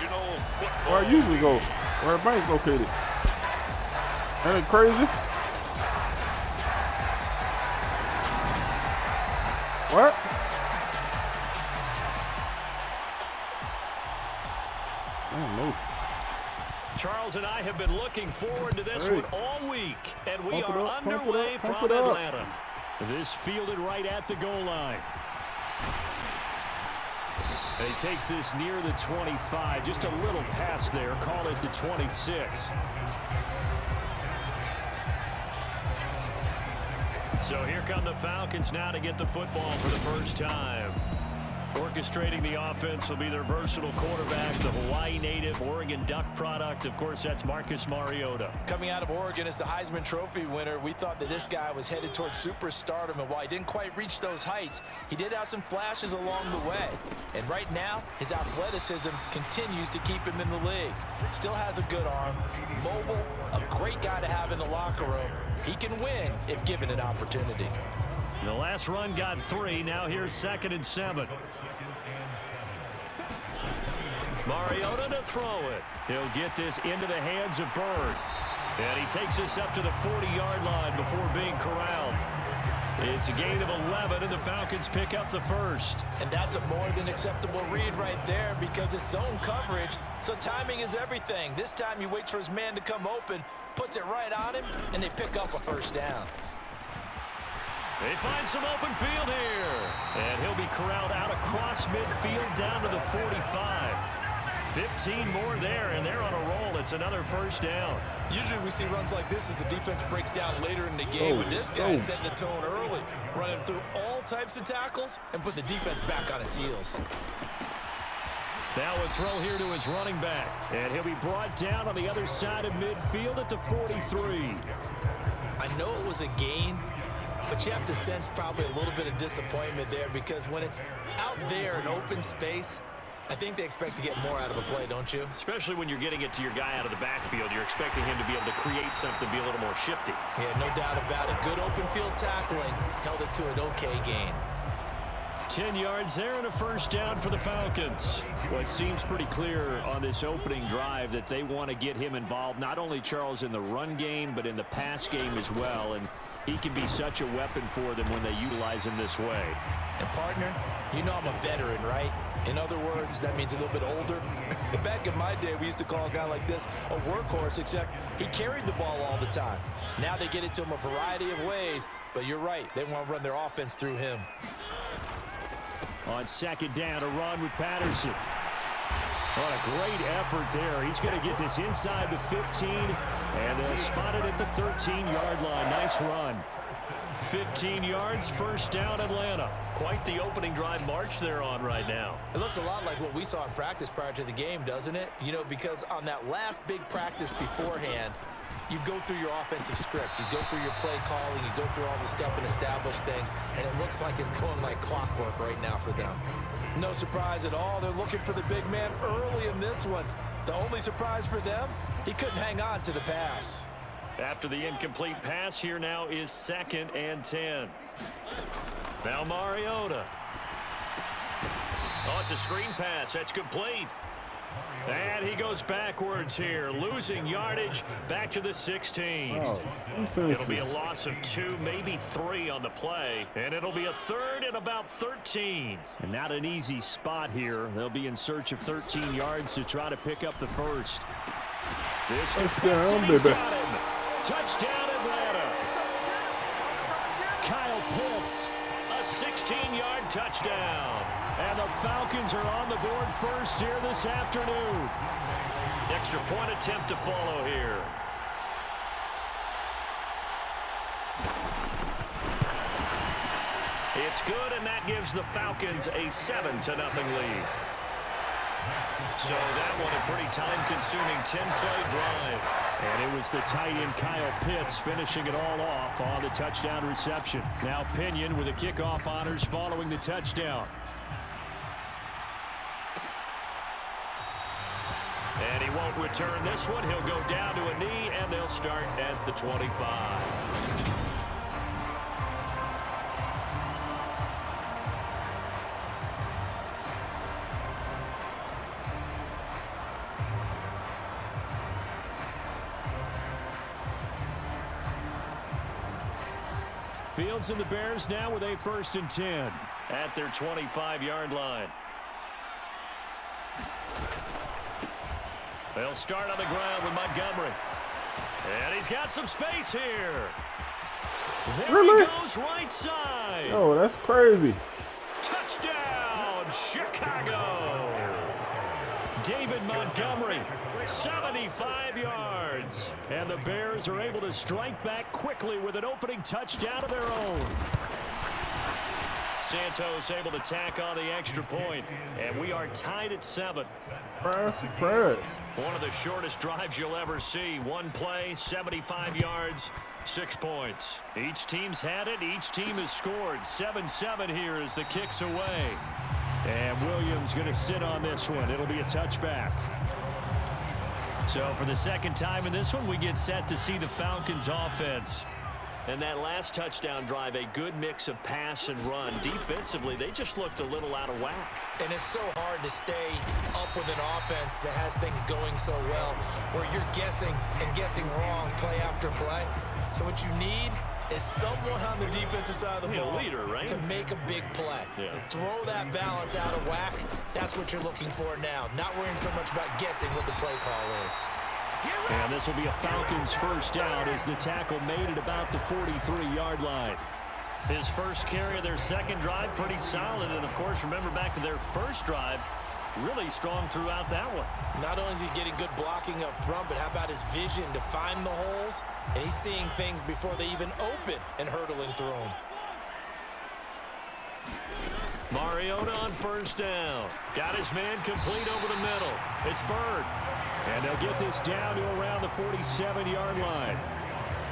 Where I usually go, where the bank's located. Ain't it crazy? What? I don't know. Charles and I have been looking forward to this one all week, and we are underway from Atlanta. This fielded right at the goal line. And he takes this near the 25, just a little pass there, call it the 26. So here come the Falcons now to get the football for the first time. Orchestrating the offense will be their versatile quarterback, the Hawaii native, Oregon Duck product. Of course, that's Marcus Mariota. Coming out of Oregon as the Heisman Trophy winner, we thought that this guy was headed towards superstardom, and while he didn't quite reach those heights, he did have some flashes along the way. And right now, his athleticism continues to keep him in the league. Still has a good arm, mobile, a great guy to have in the locker room. He can win if given an opportunity. The last run got 3. Now here's 2nd and 7. Mariota to throw it. He'll get this into the hands of Bird. And he takes this up to the 40-yard line before being corralled. It's a gain of 11, and the Falcons pick up the first. And that's a more than acceptable read right there because it's zone coverage, so timing is everything. This time he waits for his man to come open, puts it right on him, and they pick up a first down. They find some open field here. And he'll be corralled out across midfield down to the 45. 15 more there, and they're on a roll. It's another first down. Usually we see runs like this as the defense breaks down later in the game, but this guy set the tone early, running through all types of tackles and put the defense back on its heels. Now a throw here to his running back, and he'll be brought down on the other side of midfield at the 43. I know it was a gain, but you have to sense probably a little bit of disappointment there because when it's out there in open space, I think they expect to get more out of a play, don't you? Especially when you're getting it to your guy out of the backfield. You're expecting him to be able to create something, be a little more shifty. Yeah, no doubt about it. Good open field tackling held it to an okay gain. 10 yards there and a first down for the Falcons. Well, it seems pretty clear on this opening drive that they want to get him involved, not only Charles in the run game, but in the pass game as well. And he can be such a weapon for them when they utilize him this way. And partner, you know I'm a veteran, right? In other words, that means a little bit older. Back in my day, we used to call a guy like this a workhorse, except he carried the ball all the time. Now they get it to him a variety of ways, but you're right. They want to run their offense through him. On 2nd down, a run with Patterson. What a great effort there. He's going to get this inside the 15, and they'll spot it at the 13-yard line. Nice run. 15 yards, first down, Atlanta. Quite the opening drive march they're on right now. It looks a lot like what we saw in practice prior to the game, doesn't it? You know, because on that last big practice beforehand, you go through your offensive script. You go through your play calling. You go through all the stuff and establish things. And it looks like it's going like clockwork right now for them. No surprise at all. They're looking for the big man early in this one. The only surprise for them, he couldn't hang on to the pass. After the incomplete pass, here now is 2nd and 10. Now Mariota. Oh, it's a screen pass. That's complete. And he goes backwards here, losing yardage back to the 16. It'll be a loss of 2, maybe 3 on the play, and it'll be a 3rd and about 13. And not an easy spot here. They'll be in search of 13 yards to try to pick up the first. This Touchdown, baby. Touchdown, Atlanta. Kyle Pitts, a 16-yard touchdown. And the Falcons are on the board first here this afternoon. Extra point attempt to follow here. It's good, and that gives the Falcons a 7-0 lead. So that one a pretty time-consuming 10-play drive. And it was the tight end Kyle Pitts finishing it all off on the touchdown reception. Now Pinion with the kickoff honors following the touchdown. And he won't return this one. He'll go down to a knee, and they'll start at the 25. Fields and the Bears now with a 1st and 10 at their 25-yard line. They'll start on the ground with Montgomery. And he's got some space here. There he goes right side. Oh, that's crazy. Touchdown, Chicago. David Montgomery, 75 yards. And the Bears are able to strike back quickly with an opening touchdown of their own. Santos able to tack on the extra point, and we are tied at 7. Press. One of the shortest drives you'll ever see. One play, 75 yards, 6 points. Each team's had it. Each team has scored. 7-7 here as the kick's away. And Williams going to sit on this one. It'll be a touchback. So for the second time in this one, we get set to see the Falcons offense. And that last touchdown drive, a good mix of pass and run. Defensively, they just looked a little out of whack. And it's so hard to stay up with an offense that has things going so well, where you're guessing and guessing wrong play after play. So what you need is someone on the defensive side of the ball leader, right? to make a big play. Yeah. Throw that balance out of whack. That's what you're looking for now. Not worrying so much about guessing what the play call is. And this will be a Falcons first down as the tackle made at about the 43-yard line. His first carry of their second drive, pretty solid. And, of course, remember back to their first drive, really strong throughout that one. Not only is he getting good blocking up front, but how about his vision to find the holes? And he's seeing things before they even open and hurdling through them. Mariota on first down. Got his man complete over the middle. It's Bird. And they'll get this down to around the 47-yard line.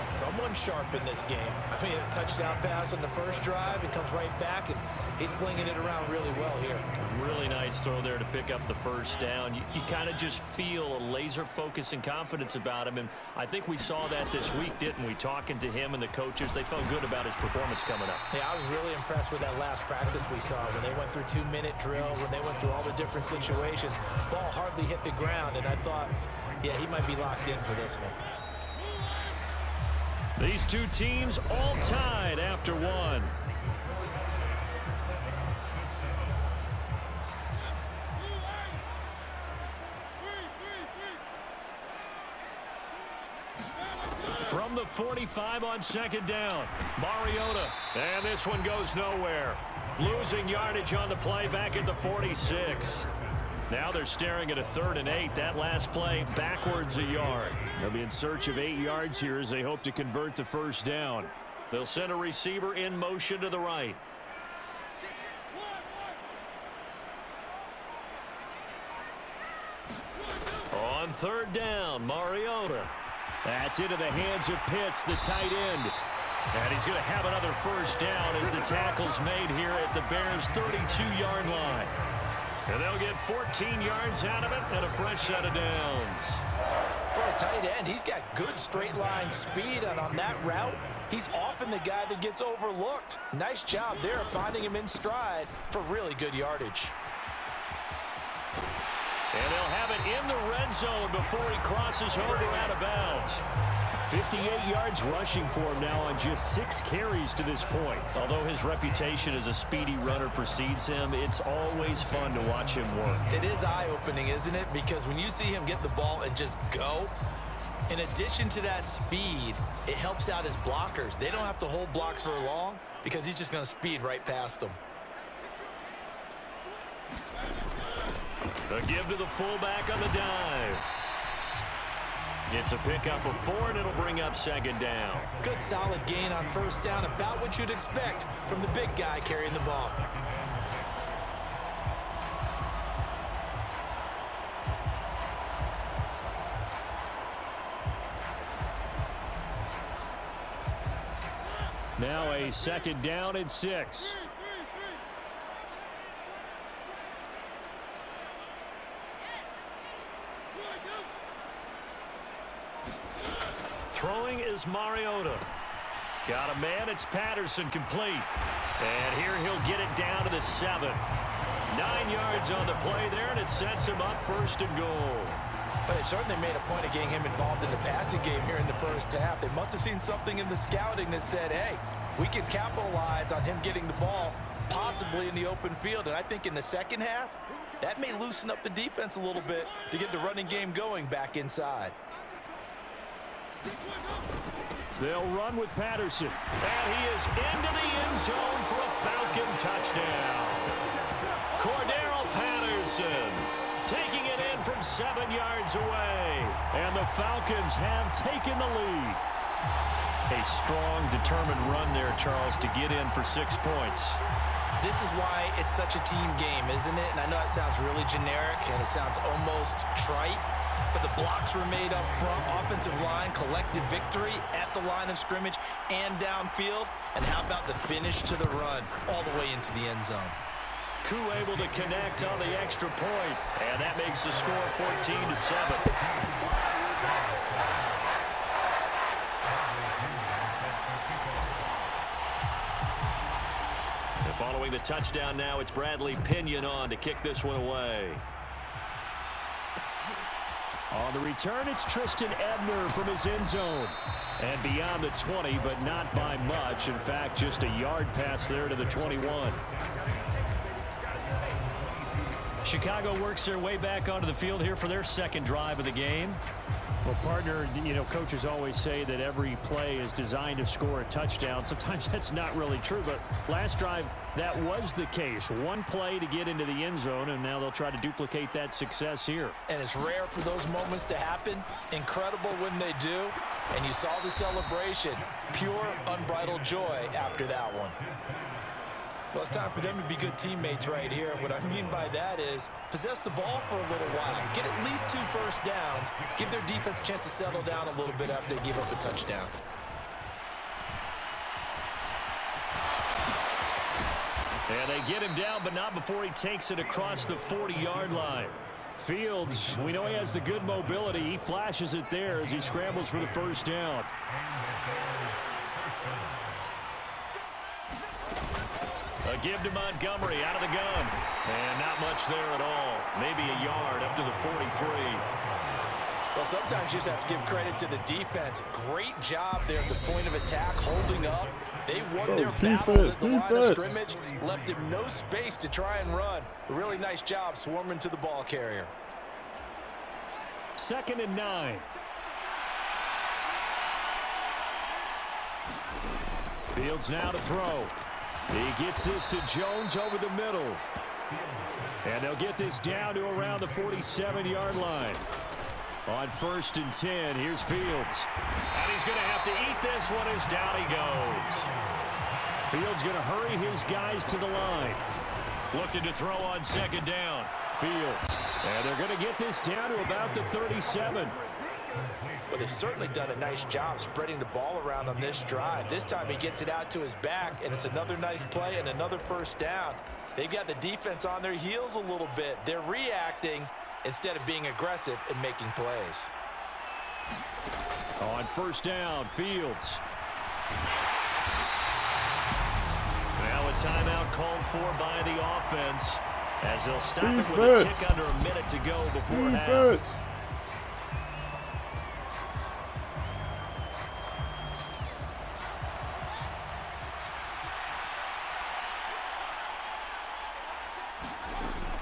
Someone sharp in this game. I mean, a touchdown pass on the first drive. He comes right back, and he's flinging it around really well here. Really nice throw there to pick up the first down. You kind of just feel a laser focus and confidence about him, and I think we saw that this week, didn't we? Talking to him and the coaches, they felt good about his performance coming up. Yeah, I was really impressed with that last practice we saw when they went through 2-minute drill, when they went through all the different situations. Ball hardly hit the ground, and I thought, yeah, he might be locked in for this one. These two teams all tied after one. From the 45 on second down, Mariota. And this one goes nowhere. Losing yardage on the play back at the 46. Now they're staring at a 3rd and 8. That last play backwards a yard. They'll be in search of 8 yards here as they hope to convert the first down. They'll send a receiver in motion to the right. On 3rd down, Mariota. That's into the hands of Pitts, the tight end. And he's going to have another first down as the tackle's made here at the Bears' 32-yard line. And they'll get 14 yards out of it and a fresh set of downs. For a tight end, he's got good straight line speed, and on that route, he's often the guy that gets overlooked. Nice job there finding him in stride for really good yardage. And they'll have it in the red zone before he crosses over out of bounds. 58 yards rushing for him now on just 6 carries to this point. Although his reputation as a speedy runner precedes him, it's always fun to watch him work. It is eye-opening, isn't it? Because when you see him get the ball and just go, in addition to that speed, it helps out his blockers. They don't have to hold blocks for long because he's just going to speed right past them. A give to the fullback on the dive. It's a pickup of 4, and it'll bring up second down. Good solid gain on first down, about what you'd expect from the big guy carrying the ball. Now a second down and 6. Throwing is Mariota. Got a man. It's Patterson complete. And here he'll get it down to the 7. 9 yards on the play there, and it sets him up 1st and goal. But they certainly made a point of getting him involved in the passing game here in the first half. They must have seen something in the scouting that said, hey, we can capitalize on him getting the ball possibly in the open field. And I think in the second half, that may loosen up the defense a little bit to get the running game going back inside. They'll run with Patterson. And he is into the end zone for a Falcon touchdown. Cordero Patterson taking it in from 7 yards away. And the Falcons have taken the lead. A strong, determined run there, Charles, to get in for 6 points. This is why it's such a team game, isn't it? And I know it sounds really generic and it sounds almost trite, but the blocks were made up front, offensive line, collective victory at the line of scrimmage and downfield. And how about the finish to the run all the way into the end zone? Koo able to connect on the extra point, and that makes the score 14-7. Following the touchdown now, it's Bradley Pinion on to kick this one away. On the return, it's Tristan Ebner from his end zone. And beyond the 20, but not by much. In fact, just a yard pass there to the 21. Chicago works their way back onto the field here for their second drive of the game. Well, partner, you know, coaches always say that every play is designed to score a touchdown. Sometimes that's not really true, but last drive, that was the case. One play to get into the end zone, and now they'll try to duplicate that success here. And it's rare for those moments to happen. Incredible when they do. And you saw the celebration. Pure, unbridled joy after that one. Well, it's time for them to be good teammates right here. What I mean by that is possess the ball for a little while. Get at least 2 first downs. Give their defense a chance to settle down a little bit after they give up a touchdown. And they get him down, but not before he takes it across the 40-yard line. Fields, we know he has the good mobility. He flashes it there as he scrambles for the first down. A give to Montgomery out of the gun. And not much there at all. Maybe a yard up to the 43. Well, sometimes you just have to give credit to the defense. Great job there at the point of attack, holding up. They won their battles at the line of scrimmage, left him no space to try and run. A really nice job swarming to the ball carrier. 2nd and 9. Fields now to throw. He gets this to Jones over the middle. And they'll get this down to around the 47-yard line. On 1st and 10, here's Fields. And he's going to have to eat this one as down he goes. Fields going to hurry his guys to the line. Looking to throw on 2nd down. Fields. And they're going to get this down to about the 37. Well, they've certainly done a nice job spreading the ball around on this drive. This time he gets it out to his back, and it's another nice play and another first down. They've got the defense on their heels a little bit. They're reacting instead of being aggressive and making plays. On 1st down, Fields. Now a timeout called for by the offense as they'll stop it with a tick under a minute to go before half.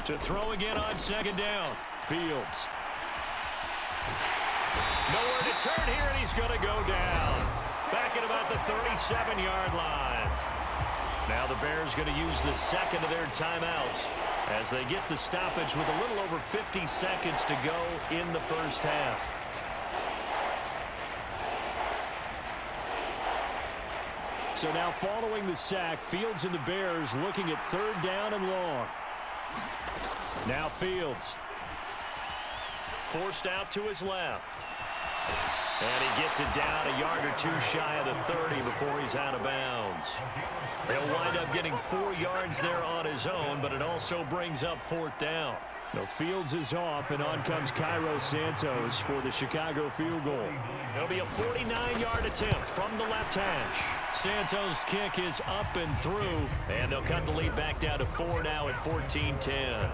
To throw again on 2nd down. Fields. Nowhere to turn here, and he's going to go down. Back at about the 37-yard line. Now the Bears going to use the second of their timeouts as they get the stoppage with a little over 50 seconds to go in the first half. So now following the sack, Fields and the Bears looking at 3rd down and long. Now Fields. Forced out to his left. And he gets it down a yard or 2 shy of the 30 before he's out of bounds. He'll wind up getting 4 yards there on his own, but it also brings up 4th down. No, Fields is off, and on comes Cairo Santos for the Chicago field goal. It'll be a 49-yard attempt from the left hash. Santos' kick is up and through, and they'll cut the lead back down to 4 now at 14-10.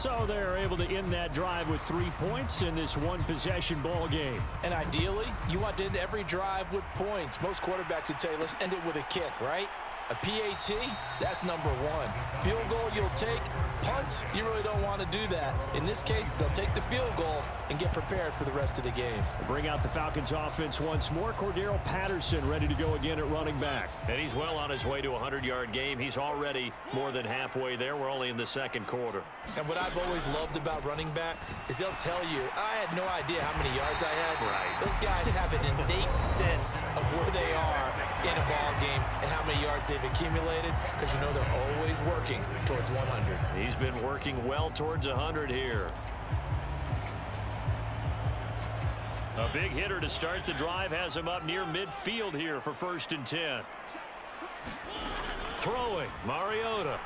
So they're able to end that drive with 3 points in this one-possession ball game. And ideally, you want to end every drive with points. Most quarterbacks would tell you, let's end it with a kick, right? A PAT, that's number one. Field goal you'll take. Punts, you really don't want to do that. In this case, they'll take the field goal and get prepared for the rest of the game. Bring out the Falcons offense once more. Cordero Patterson ready to go again at running back. And he's well on his way to a 100-yard game. He's already more than halfway there. We're only in the second quarter. And what I've always loved about running backs is they'll tell you, I had no idea how many yards I had. Right. Those guys have an innate sense of where they are in a ball game and how many yards they've accumulated, because you know they're always working towards 100. He's been working well towards 100 here. A big hitter to start the drive has him up near midfield here for 1st and 10. Throwing, Mariota.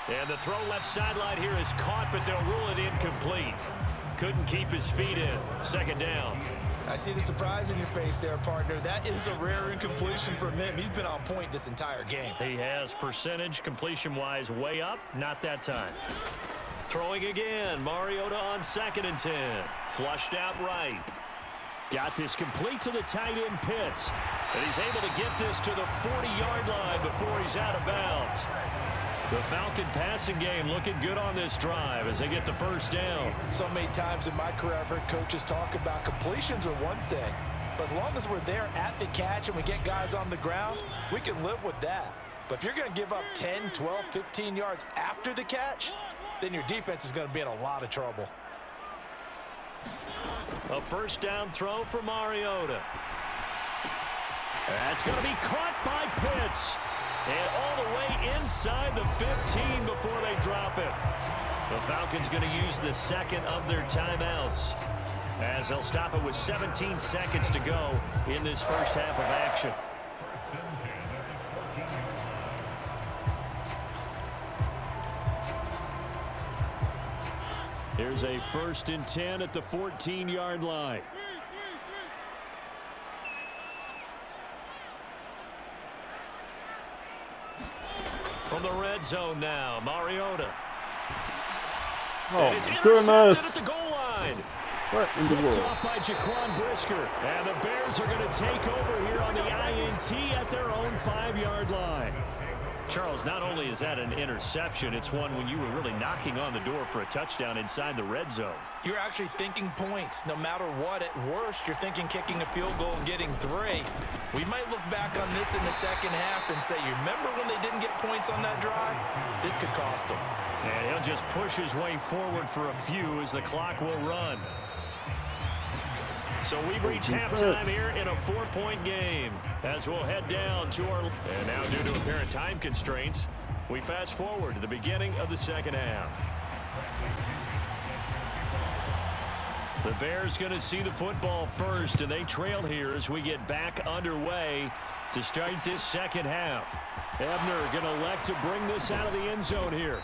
And the throw left sideline here is caught, but they'll rule it incomplete. Couldn't keep his feet in. 2nd down. I see the surprise in your face there, partner. That is a rare incompletion from him. He's been on point this entire game. He has percentage completion-wise way up. Not that time. Throwing again. Mariota on 2nd and 10. Flushed out right. Got this complete to the tight end Pitts. And he's able to get this to the 40-yard line before he's out of bounds. The Falcon passing game looking good on this drive as they get the 1st down. So many times in my career I've heard coaches talk about completions are one thing, but as long as we're there at the catch and we get guys on the ground, we can live with that. But if you're going to give up 10, 12, 15 yards after the catch, then your defense is going to be in a lot of trouble. A 1st down throw for Mariota. That's going to be caught by Pitts. And all the way inside the 15 before they drop it. The Falcons going to use the 2nd of their timeouts, as they'll stop it with 17 seconds to go in this 1st half of action. Here's a 1st and 10 at the 14-yard line. From the red zone now, Mariota. Oh, it's goodness. at the goal line. What in the Picked world? off by Jaquan Brisker. And the Bears are going to take over here on the INT at their own 5-yard line. Charles, not only is that an interception, it's one when you were really knocking on the door for a touchdown inside the red zone. You're actually thinking points. No matter what, at worst, you're thinking kicking a field goal and getting 3. We might look back on this in the 2nd half and say, you remember when they didn't get points on that drive? This could cost them. And he'll just push his way forward for a few as the clock will run. So we've reached halftime here in a 4-point game as we'll head down to our... And now due to apparent time constraints, we fast forward to the beginning of the 2nd half. The Bears going to see the football first, and they trail here as we get back underway to start this 2nd half. Ebner going to elect to bring this out of the end zone here.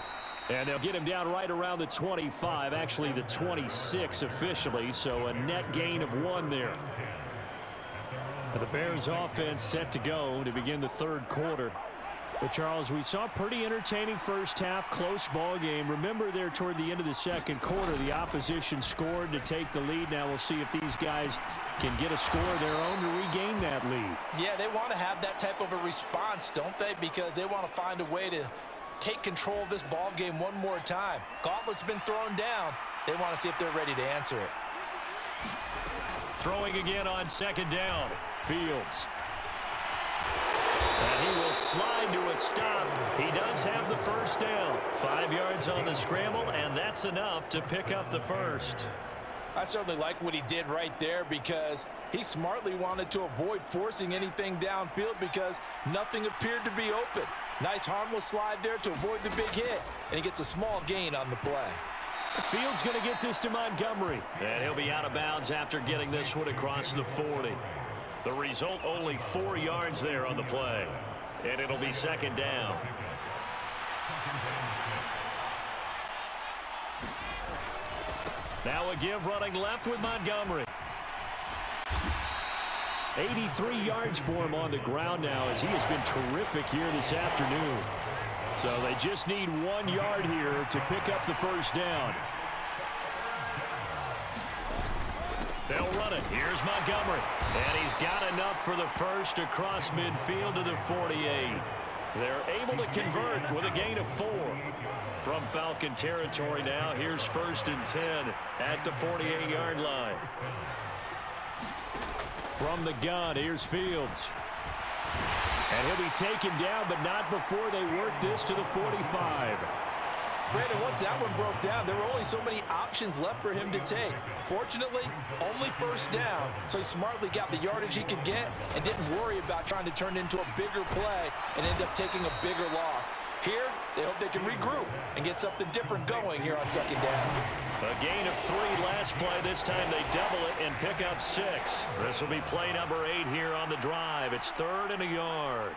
And they'll get him down right around the 25, actually the 26 officially, so a net gain of 1 there. The Bears offense set to go to begin the 3rd quarter. But Charles, we saw a pretty entertaining 1st half, close ball game. Remember there toward the end of the 2nd quarter, the opposition scored to take the lead. Now we'll see if these guys can get a score of their own to regain that lead. Yeah, they want to have that type of a response, don't they? Because they want to find a way to take control of this ball game one more time. Gauntlet's been thrown down. They want to see if they're ready to answer it. Throwing again on 2nd down. Fields. And he will slide to a stop. He does have the 1st down. 5 yards on the scramble, and that's enough to pick up the 1st. I certainly like what he did right there because he smartly wanted to avoid forcing anything downfield because nothing appeared to be open. Nice harmless slide there to avoid the big hit, and he gets a small gain on the play. Fields going to get this to Montgomery. And he'll be out of bounds after getting this one across the 40. The result, only 4 yards there on the play. And it'll be 2nd down. Now a give running left with Montgomery. 83 yards for him on the ground now as he has been terrific here this afternoon. So they just need 1 yard here to pick up the first down. They'll run it. Here's Montgomery. And he's got enough for the first across midfield to the 48. They're able to convert with a gain of 4. From Falcon territory now, here's 1st and 10 at the 48-yard line. From the gun, here's Fields. And he'll be taken down, but not before they work this to the 45. Brandon, once that one broke down, there were only so many options left for him to take. Fortunately, only first down, so he smartly got the yardage he could get and didn't worry about trying to turn it into a bigger play and end up taking a bigger loss. Here, they hope they can regroup and get something different going here on 2nd down. A gain of 3 last play. This time they double it and pick up 6. This will be play number 8 here on the drive. It's 3rd and a yard.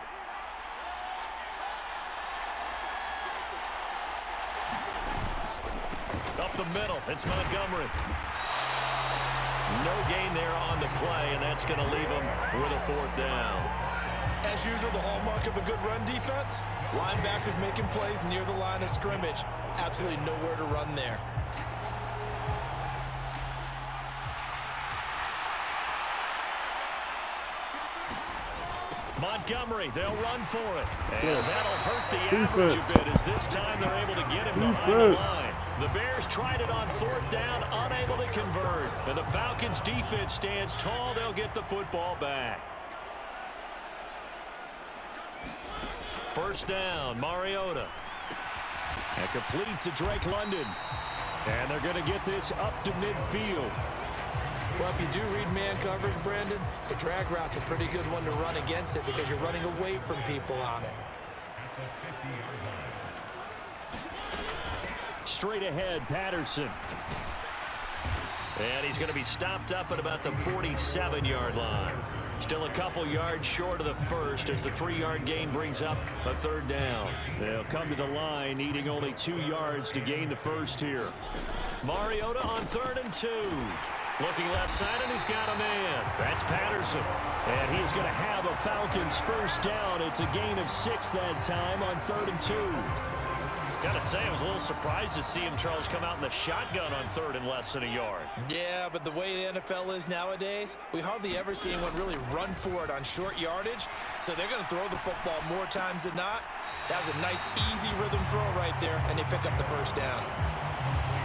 Up the middle, it's Montgomery. No gain there on the play, and that's going to leave him with a 4th down. As usual, the hallmark of a good run defense, linebackers making plays near the line of scrimmage. Absolutely nowhere to run there. Montgomery, they'll run for it. And that'll hurt the average a bit as this time they're able to get him behind the line. The Bears tried it on 4th down, unable to convert. And the Falcons defense stands tall. They'll get the football back. 1st down, Mariota. And complete to Drake London. And they're going to get this up to midfield. Well, if you do read man coverage, Brandon, the drag route's a pretty good one to run against it because you're running away from people on it. Straight ahead, Patterson. And he's going to be stopped up at about the 47-yard line. Still a couple yards short of the first as the 3-yard gain brings up a 3rd down. They'll come to the line needing only 2 yards to gain the first here. Mariota on 3rd and 2. Looking left side, and he's got a man. That's Patterson. And he's going to have a Falcons first down. It's a gain of 6 that time on 3rd and 2. Gotta say, I was a little surprised to see him, Charles, come out in the shotgun on 3rd and less than a yard. Yeah, but the way the NFL is nowadays, we hardly ever see anyone really run for it on short yardage. So they're going to throw the football more times than not. That was a nice, easy rhythm throw right there, and they pick up the first down.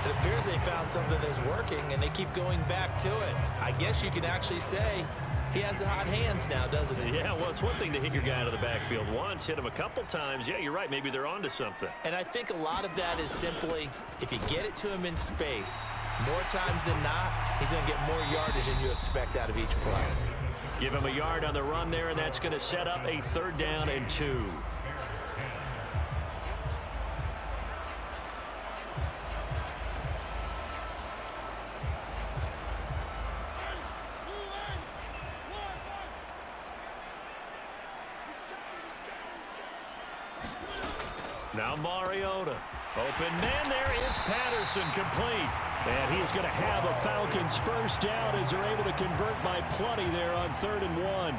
It appears they found something that's working, and they keep going back to it. I guess you can actually say he has the hot hands now, doesn't he? Yeah, well, it's one thing to hit your guy out of the backfield once, hit him a couple times. Yeah, you're right. Maybe they're onto something. And I think a lot of that is simply if you get it to him in space, more times than not, he's going to get more yardage than you expect out of each play. Give him a yard on the run there, and that's going to set up a 3rd down and 2. Now Mariota. Open man, there is Patterson, complete. And he's going to have a Falcons first down as they're able to convert by plenty there on 3rd and 1.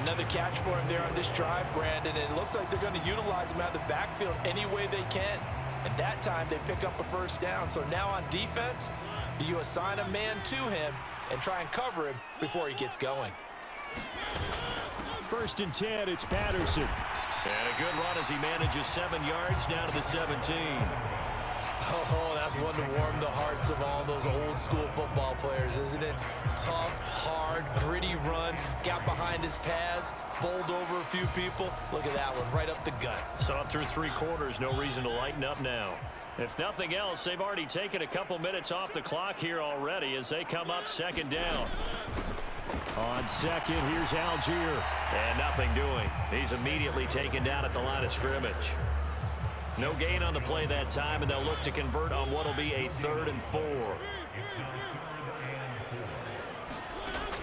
Another catch for him there on this drive, Brandon. And it looks like they're going to utilize him out of the backfield any way they can. And that time they pick up a first down. So now on defense, do you assign a man to him and try and cover him before he gets going? 1st and 10, it's Patterson. And a good run as he manages 7 yards down to the 17. Oh, that's one to warm the hearts of all those old school football players, isn't it? Tough, hard, gritty run, got behind his pads, bowled over a few people. Look at that one, right up the gut. Saw it through 3 quarters, no reason to lighten up now. If nothing else, they've already taken a couple minutes off the clock here already as they come up 2nd down. On 2nd, here's Algier. And nothing doing. He's immediately taken down at the line of scrimmage. No gain on the play that time, and they'll look to convert on what will be a 3rd and 4.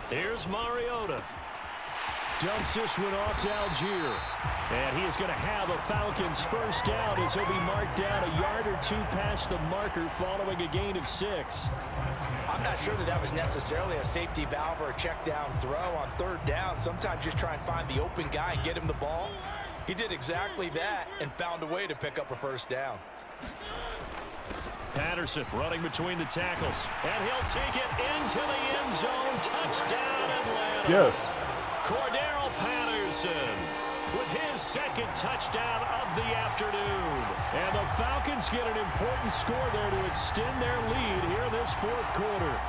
Here's Mariota. Dumps this one off to Algier. And he is going to have a Falcons first down as he'll be marked down a yard or 2 past the marker following a gain of 6. I'm not sure that was necessarily a safety valve or a check down throw on 3rd down. Sometimes just try and find the open guy and get him the ball. He did exactly that and found a way to pick up a first down. Patterson running between the tackles. And he'll take it into the end zone. Touchdown, Atlanta. Yes. Cordero Patterson with his second touchdown of the afternoon. And the Falcons get an important score there to extend their lead here this fourth quarter.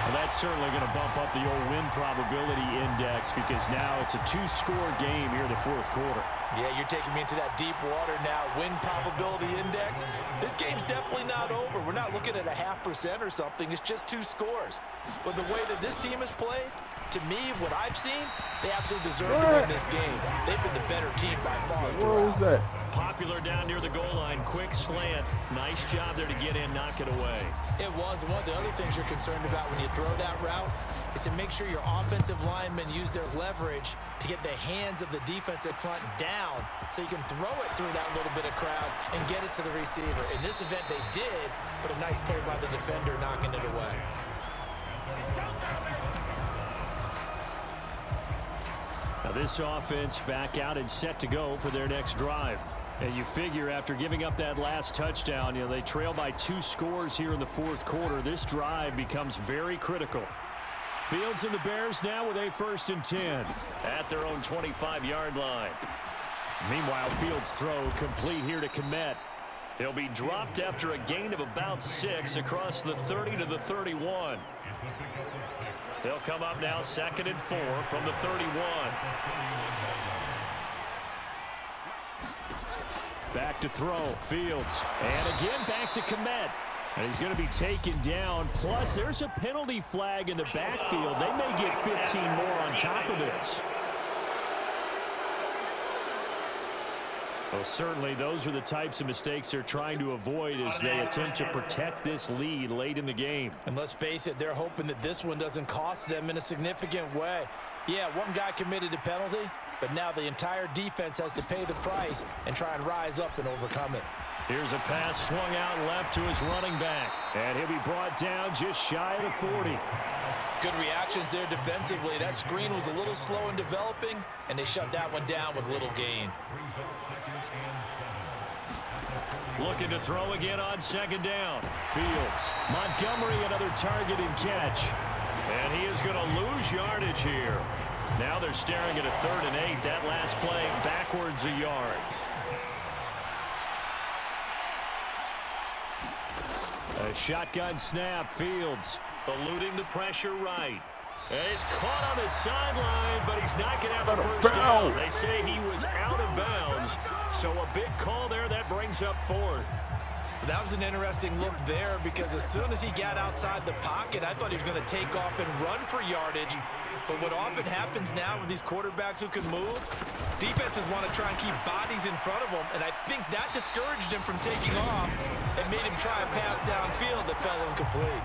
Well, that's certainly going to bump up the old win probability index because now it's a two-score game here in the fourth quarter. Yeah, you're taking me into that deep water now. Win probability index. This game's definitely not over. We're not looking at a 0.5% or something. It's just two scores. But the way that this team has played, to me, what I've seen, they absolutely deserve to win this game. They've been the better team by far. What was that? Popular down near the goal line. Quick slant. Nice job there to get in, knock it away. It was. One of the other things you're concerned about when you throw that route is to make sure your offensive linemen use their leverage to get the hands of the defensive front down so you can throw it through that little bit of crowd and get it to the receiver. In this event, they did, but a nice play by the defender knocking it away. Now this offense back out and set to go for their next drive. And you figure after giving up that last touchdown, they trail by 2 scores here in the fourth quarter. This drive becomes very critical. Fields and the Bears now with a 1st and 10 at their own 25-yard line. Meanwhile, Fields' throw complete here to Kmet. He'll be dropped after a gain of about 6 across the 30 to the 31. They'll come up now 2nd and 4 from the 31. Back to throw, Fields. And again back to Kmet. And he's going to be taken down. Plus, there's a penalty flag in the backfield. They may get 15 more on top of this. Well, certainly those are the types of mistakes they're trying to avoid as they attempt to protect this lead late in the game. And let's face it, they're hoping that this one doesn't cost them in a significant way. Yeah, one guy committed a penalty, but now the entire defense has to pay the price and try and rise up and overcome it. Here's a pass swung out left to his running back. And he'll be brought down just shy of the 40. Good reactions there defensively. That screen was a little slow in developing, and they shut that one down with little gain. Looking to throw again on 2nd down. Fields. Montgomery, another target and catch. And he is going to lose yardage here. Now they're staring at a 3rd and 8. That last play backwards a yard. A shotgun snap. Fields eluding the pressure right. And he's caught on the sideline, but he's not going to have the first down. They say he was out of bounds. So a big call there that brings up 4th. That was an interesting look there because as soon as he got outside the pocket, I thought he was going to take off and run for yardage. But what often happens now with these quarterbacks who can move, defenses want to try and keep bodies in front of them, and I think that discouraged him from taking off and made him try a pass downfield that fell incomplete.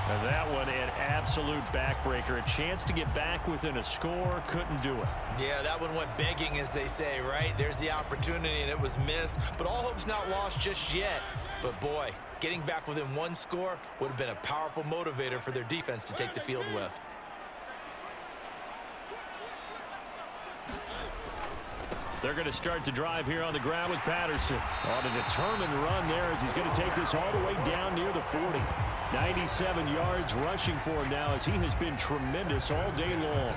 And that one, an absolute backbreaker. A chance to get back within a score, couldn't do it. Yeah, that one went begging, as they say, right? There's the opportunity, and it was missed. But all hope's not lost just yet. But, boy, getting back within 1 score would have been a powerful motivator for their defense to take the field with. They're going to start the drive here on the ground with Patterson. On a determined run there as he's going to take this all the way down near the 40. 97 yards rushing for him now as he has been tremendous all day long.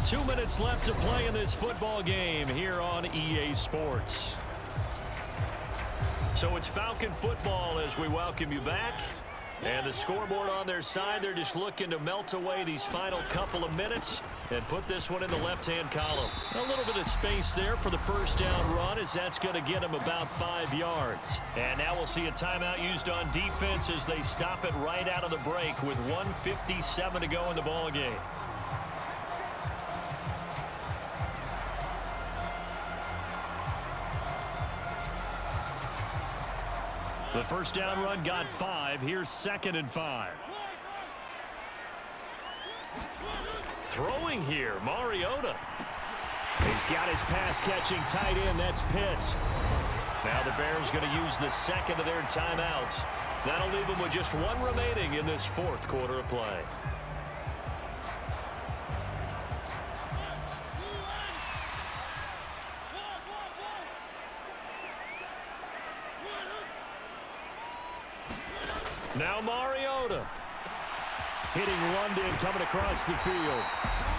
Two minutes left to play in this football game here on EA Sports. So it's Falcon football as we welcome you back. And the scoreboard on their side, they're just looking to melt away these final couple of minutes and put this one in the left-hand column. A little bit of space there for the first down run as that's going to get them about 5 yards. And now we'll see a timeout used on defense as they stop it right out of the break with 1:57 to go in the ball game. The first down run got 5. Here's 2nd and 5. Throwing here, Mariota. He's got his pass-catching tight end. That's Pitts. Now the Bears going to use the second of their timeouts. That'll leave them with just one remaining in this fourth quarter of play. Now Mariota. Hitting London coming across the field.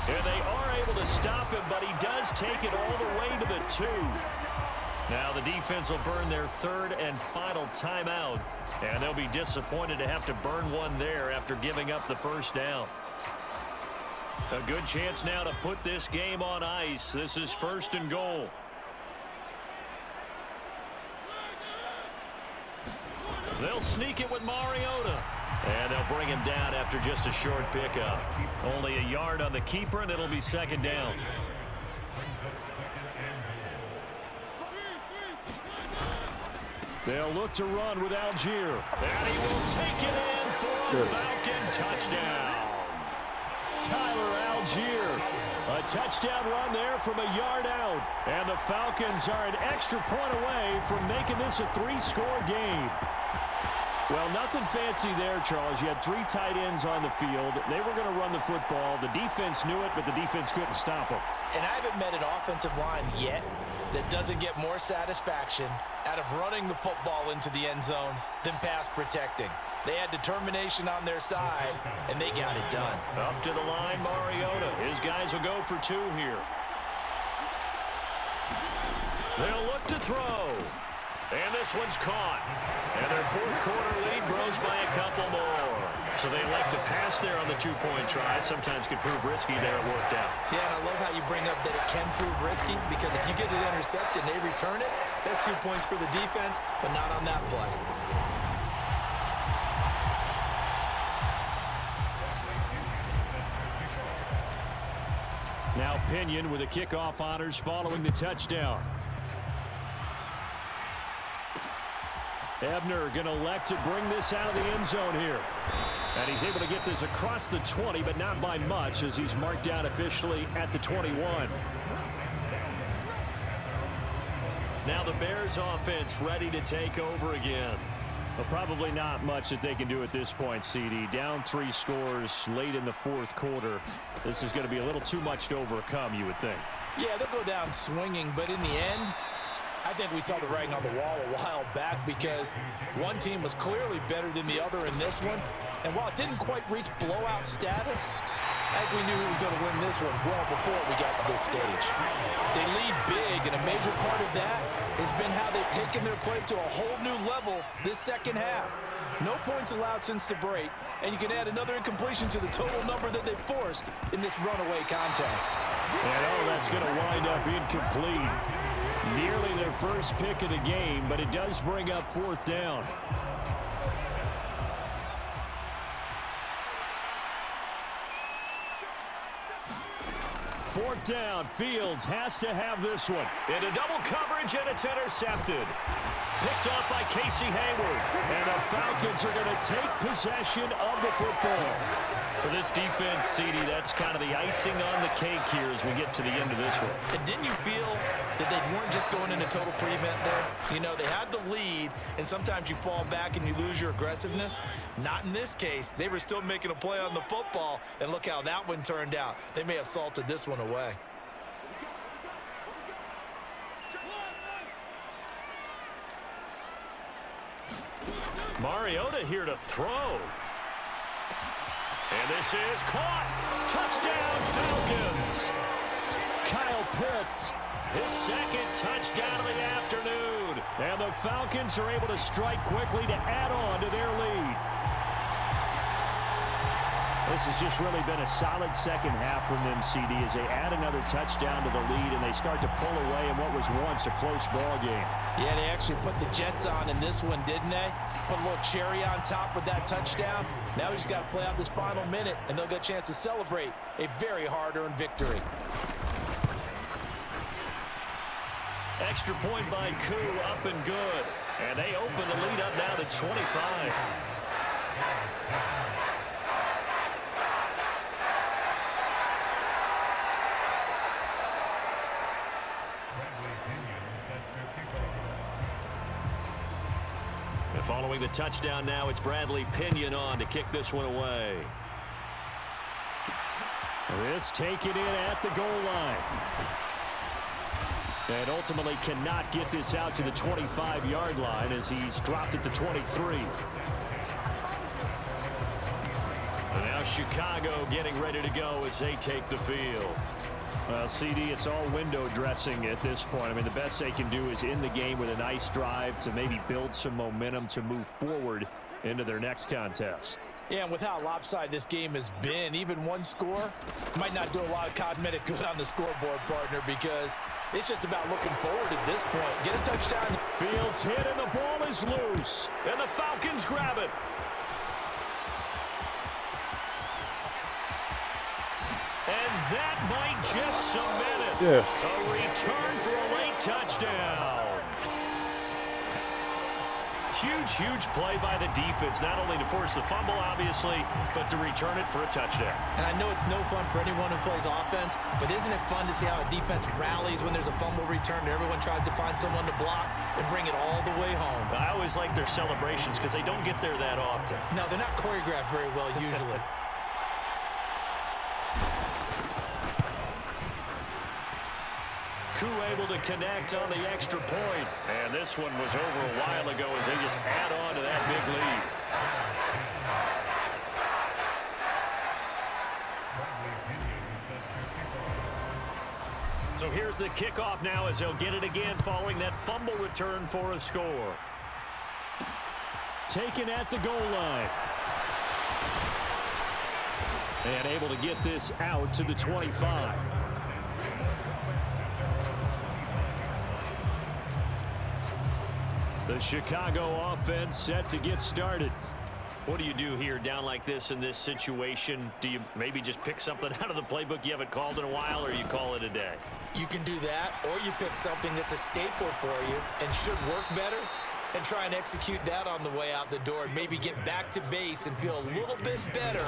And they are able to stop him, but he does take it all the way to the 2. Now the defense will burn their third and final timeout. And they'll be disappointed to have to burn one there after giving up the first down. A good chance now to put this game on ice. This is 1st and goal. They'll sneak it with Mariota. And they'll bring him down after just a short pickup. Only a yard on the keeper, and it'll be 2nd down. They'll look to run with Algier. And he will take it in for a Falcon touchdown. Tyler Algier. A touchdown run there from a yard out. And the Falcons are an extra point away from making this a 3-score game. Well, nothing fancy there, Charles. You had 3 tight ends on the field. They were going to run the football. The defense knew it, but the defense couldn't stop them. And I haven't met an offensive line yet that doesn't get more satisfaction out of running the football into the end zone than pass protecting. They had determination on their side, and they got it done. Up to the line, Mariota. His guys will go for 2 here. They'll look to throw. And this one's caught. And their fourth quarter lead grows by a couple more. So they like to pass there on the 2-point try. Sometimes could prove risky there. It worked out. Yeah, and I love how you bring up that it can prove risky, because if you get it intercepted and they return it, that's 2 points for the defense, but not on that play. Now Pinion with the kickoff honors following the touchdown. Ebner going to elect to bring this out of the end zone here. And he's able to get this across the 20, but not by much, as he's marked down officially at the 21. Now the Bears offense ready to take over again. Well, probably not much that they can do at this point, CD. Down 3 scores late in the fourth quarter. This is going to be a little too much to overcome, you would think. Yeah, they'll go down swinging, but in the end, I think we saw the writing on the wall a while back, because one team was clearly better than the other in this one. And while it didn't quite reach blowout status, I think we knew who was going to win this one well before we got to this stage. They lead big, and a major part of that has been how they've taken their play to a whole new level this second half. No points allowed since the break, and you can add another incompletion to the total number that they forced in this runaway contest. And oh, that's going to wind up incomplete. Nearly their first pick of the game, but it does bring up 4th down. Fourth down, Fields has to have this one. Into double coverage, and it's intercepted. Picked off by Casey Hayward. And the Falcons are going to take possession of the football. For this defense, CD, that's kind of the icing on the cake here as we get to the end of this one. And didn't you feel that they weren't just going into total prevent there? You know, they had the lead, and sometimes you fall back and you lose your aggressiveness. Not in this case. They were still making a play on the football, and look how that one turned out. They may have salted this one away. Mariota here to throw. And this is caught. Touchdown, Falcons. Kyle Pitts, his second touchdown of the afternoon. And the Falcons are able to strike quickly to add on to their lead. This has just really been a solid second half from them, CD, as they add another touchdown to the lead and they start to pull away in what was once a close ball game. Yeah, they actually put the Jets on in this one, didn't they? Put a little cherry on top with that touchdown. Now we just got to play out this final minute, and they'll get a chance to celebrate a very hard-earned victory. Extra point by Koo, up and good. And they open the lead up now to 25. Following the touchdown now, it's Bradley Pinion on to kick this one away. This taken in at the goal line. And ultimately cannot get this out to the 25-yard line as he's dropped at the 23. And now Chicago getting ready to go as they take the field. Well, CD, it's all window dressing at this point. I mean, the best they can do is in the game with a nice drive to maybe build some momentum to move forward into their next contest. Yeah, and with how lopsided this game has been, even one score might not do a lot of cosmetic good on the scoreboard, partner, because it's just about looking forward at this point. Get a touchdown. Fields hit and the ball is loose. And the Falcons grab it. And that might just cement it. Yes. A return for a late touchdown. Huge play by the defense, not only to force the fumble, obviously, but to return it for a touchdown. And I know it's no fun for anyone who plays offense, but isn't it fun to see how a defense rallies when there's a fumble return and everyone tries to find someone to block and bring it all the way home? I always like their celebrations because they don't get there that often. No, they're not choreographed very well usually. Koo able to connect on the extra point. And this one was over a while ago as they just add on to that big lead. So here's the kickoff now as they'll get it again following that fumble return for a score. Taken at the goal line. And able to get this out to the 25. The Chicago offense set to get started. What do you do here down like this in this situation? Do you maybe just pick something out of the playbook you haven't called in a while, or you call it a day? You can do that, or you pick something that's a staple for you and should work better and try and execute that on the way out the door and maybe get back to base and feel a little bit better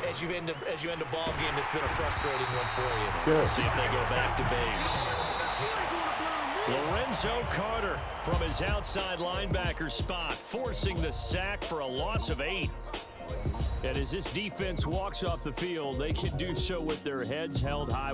as you end a ball game that's been a frustrating one for you. Yes. See if they go back to base. Lorenzo Carter from his outside linebacker spot, forcing the sack for a loss of 8. And as this defense walks off the field, they can do so with their heads held high.